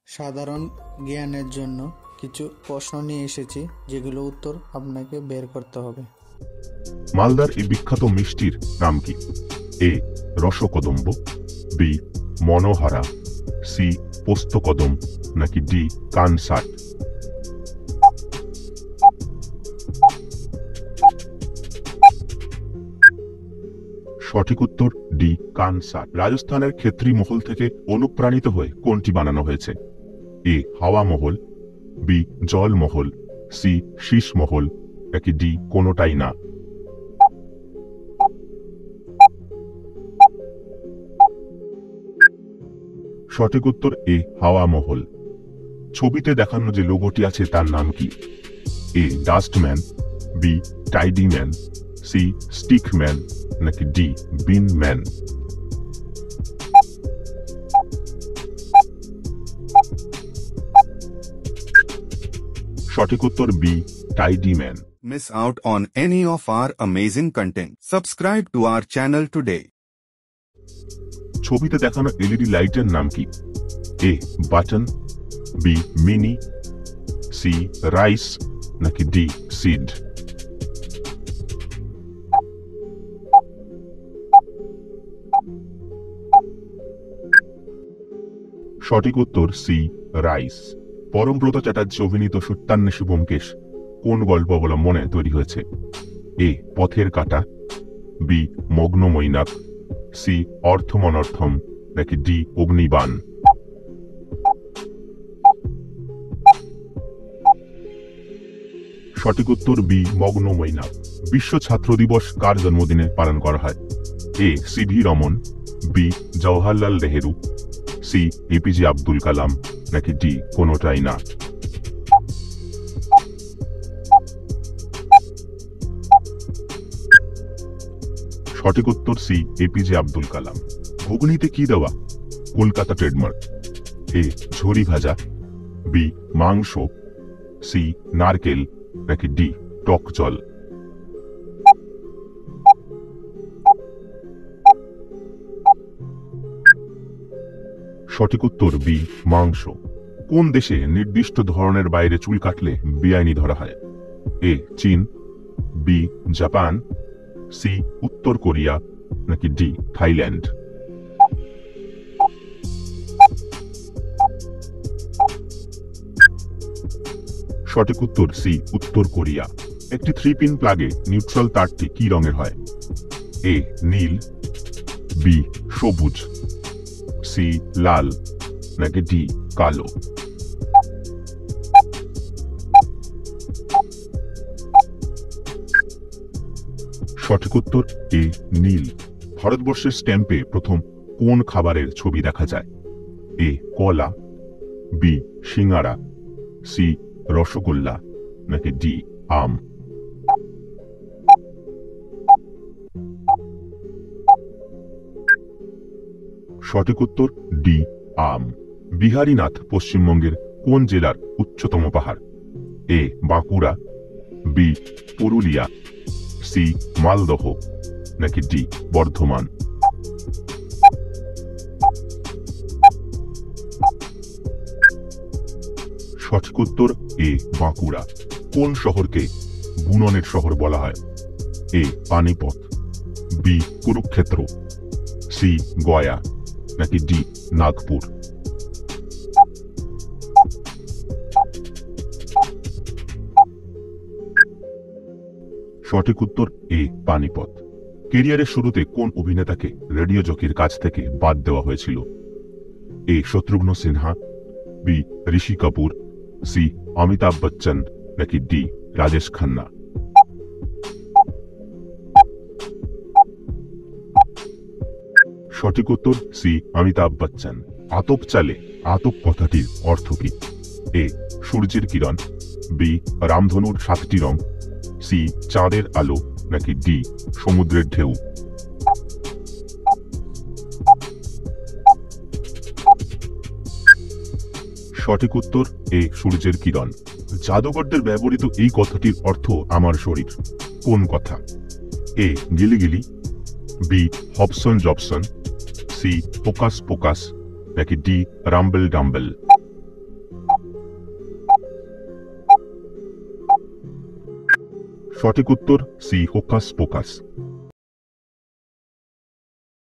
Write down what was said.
সাধারণ জ্ঞানের জন্য কিছু প্রশ্ন নিয়ে এসেছি, যেগুলো উত্তর আপনাকে বের করতে হবে। মালদার এই বিখ্যাত মিষ্টির নাম কি? এ রসকদম্ব, বি মনোহারা, সি পোস্তকদম, নাকি ডি কানসাট? সঠিক উত্তর ডি কানসাট। রাজস্থানের খেত্রী মহল থেকে অনুপ্রাণিত হয়ে কোনটি বানানো হয়েছে? এ হাওয়া মহল, বি জল মহল, সি শীষ মহল, নাকি ডি কোনোটাই না? সঠিক উত্তর এ হাওয়া মহল। ছবিতে দেখানো যে লোগোটি আছে তার নাম কি? A dustman, B tidy man, C stick man, নাকি ডি বিন ম্যান? সঠিক উত্তর B tidy man. Miss out on any of our amazing content. Subscribe to our channel today. ছবিতে দেখানো এলইডি লাইটের নাম কি? A button, B mini, C rice, নাকি D seed? সঠিক উত্তর সি রাইস। পরমব্রত চ্যাটার্জি অভিনীত সত্যান্বেষী ব্যোমকেশ কোন গল্প অবলম্বনে তৈরি হয়েছে? এ পথের কাঁটা, বি মগ্ন মৈনাক, সি অর্থম অনর্থম, নাকি ডি অগ্নিবাণ? সঠিক উত্তর বি মগ্ন মৈনাক। বিশ্ব ছাত্র দিবস কার জন্মদিনে পালন করা হয়? A CV Raman, B Jawaharlal Nehru, C APJ Abdul Kalam, নাকি ডি কোনোটাই না? সঠিক উত্তর সি এপিজে আব্দুল কালাম। ঘুগনিতে কি দেওয়া? কলকাতা ট্রেডমার্ক। এ ঝুরি ভাজা, বি মাংস, সি নারকেল, নাকি ডি টক জল? সঠিক উত্তর বি মাংস। কোন দেশে নির্দিষ্ট ধরনের বাইরে চুল কাটলে বেআইনি ধরা হয়? এ চীন, বি জাপান, সি উত্তর কোরিয়া, নাকি ডি থাইল্যান্ড? সঠিক উত্তর সি উত্তর কোরিয়া। একটি 3 পিন প্লাগে নিউট্রাল তারটি কি রঙের হয়? এ নীল, বি সবুজ, সি লাল, নাকি ডি কালো? সঠিক উত্তর এ নীল। ভারতবর্ষের স্ট্যাম্পে প্রথম কোন খাবারের ছবি দেখা যায়? এ কলা, বি সিঙ্গারা, সি রসগোল্লা, নাকি ডি আম? সঠিক উত্তর ডি আম। বিহারীনাথ পশ্চিমবঙ্গের কোন জেলার উচ্চতম পাহাড়? এ বাঁকুড়া, বি পুরুলিয়া, সি মালদহ, নাকি ডি বর্ধমান? সঠিক উত্তর এ বাঁকুড়া। কোন শহরকে বুননের শহর বলা হয়? এ পানিপথ, বি কুরুক্ষেত্র, সি গয়া, নাকি ডি নাগপুর? সঠিক উত্তর এ পানিপথ। কেরিয়ারের শুরুতে কোন অভিনেতাকে রেডিও জকির কাছ থেকে বাদ দেওয়া হয়েছিল? এ শত্রুঘ্ন সিনহা, বি ঋষি কাপুর, সি অমিতাভ বচ্চন, নাকি ডি রাজেশ খান্না? সঠিক উত্তর সি অমিতাভ বচ্চন। আতপ চালে আতপ কথাটির অর্থ কি? এ সূর্যের কিরণ, বি রামধনুর 7টি রং, সি চাঁদের আলো, নাকি ডি সমুদ্রের ঢেউ? সঠিক উত্তর এ সূর্যের কিরণ। জাদুকরদের ব্যবহৃত এই কথাটির অর্থ আমার শরীর কোন কথা? এ গিলিগিলি, বি হবসন জবসন, সি পোকাস পোকাস, নাকি ডি রাম্বেল ডাম্বেল? সঠিক উত্তর সি হোকাস পোকাস।